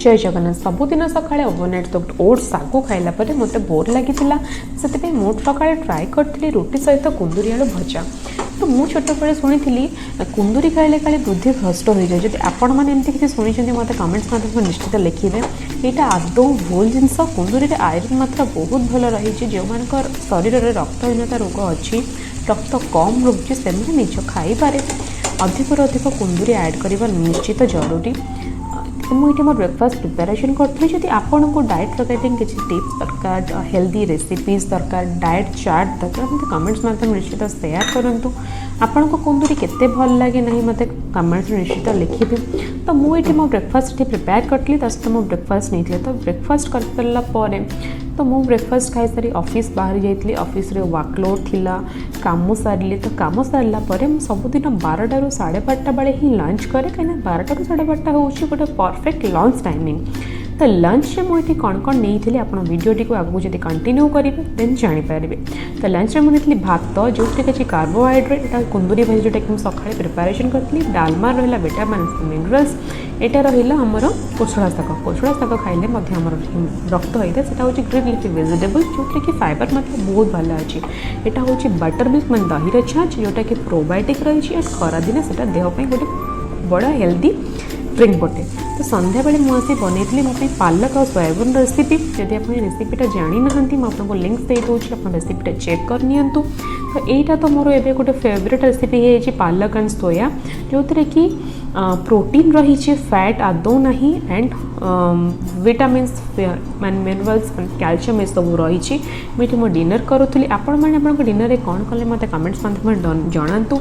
जय Jagannath सबुदिन सकाଳେ overnight oats सागु खाइला परे मते बोर लगी से मोट सकाळे ट्राए करी रुटी सहित कुंदुरी आलू भजा। तो मुझे छोट बड़े शुणी कुंदुरी खाइले काले बुद्धि भ्रष्ट हो जाए। जब आपण मैंने एमती किसी शुणी मत कमेंट्स माध्यम निश्चित लिखिए। यहाँ आदौ भूल जिनस कुंदुरी रे आयरन मात्रा बहुत भल रही। जो मान शरीर में रक्तहीनता रोग अच्छी रक्त कम रोचे से निज खाइबारे अधिक अधिक कुंदुरी ऐड करवा निश्चित जरूरी। मुझे मोर ब्रेकफास्ट प्रिपेरेसन करी। जब आपन को डाएट रिगार्डिंग किसी टिप्स दरकार हेल्दी रेसिपीज दरकार डाएट चार्ट दरकार मत कमेंट्स माध्यम निश्चित शेयर करूँ। आपन को कुंदुरी केते भल लगे ना मत कमेंट्स निश्चित लिखिए। तो मुझे मो ब्रेकफास्ट प्रिपेयर करी सहित मो ब्रेकफास्ट नहीं तो ब्रेकफास्ट कर सारापर तो मु ब्रेकफास्ट खाई सारी ऑफिस बाहर जाइए। ऑफिस रे वर्कलोड थिला काम सारे तो काम सारा सबुदिन 12टा ରୁ 12:30 बेले ही लंच करे कहीं 12टा ରୁ 12:30 हूँ गोटे परफेक्ट लंच टाइमिंग। तो लंच में मुझे कौन कौन नहीं थी आप भिडियोटी को आगू जब कंटिन्यू करेंगे देन जानीपारे। तो लंच में मुझे भात जो किसी कार्बोहाइड्रेट कुंदुरी भाजी जोटा कि मुझे सकाଳେ प्रिपेरेसन करी। डालमा रहा विटामिन्स मिनरल्स यहाँ रहा आमर कोशळा शाग खाइले रक्त होता है। सेटा हूँ ग्रीन लिफी वेजिटेबल जो कि फाइबर बहुत भल अच्छी। यहाँ हूँ बटर मिल्क मैं दही छाँच जोटा कि प्रोबायोटिक रही। खरादिने से देहपाई गोटे बड़ा हेल्दी ड्रिंक बोटे। तो संध्या बेले मुझे बनई मोप पालक और सोयाबीन रेसिपी। जदि आप रेसिपीटा जानी ना आपको लिंक दे दूसरी आप रेसिपीटा चेक करनी। तो यहाँ तो मोर ए गोटे फेवरेट रेसिपी है पालक एंड सोया जो कि प्रोटीन रही फैट आदौ ना एंड विटामिन्स मिनरल्स कैल्शियम ये सब रही। मुझे मो डिनर करूँ। आपण मैंने डिनर कौन कले मत कमेंट्स माध्यम जनातु।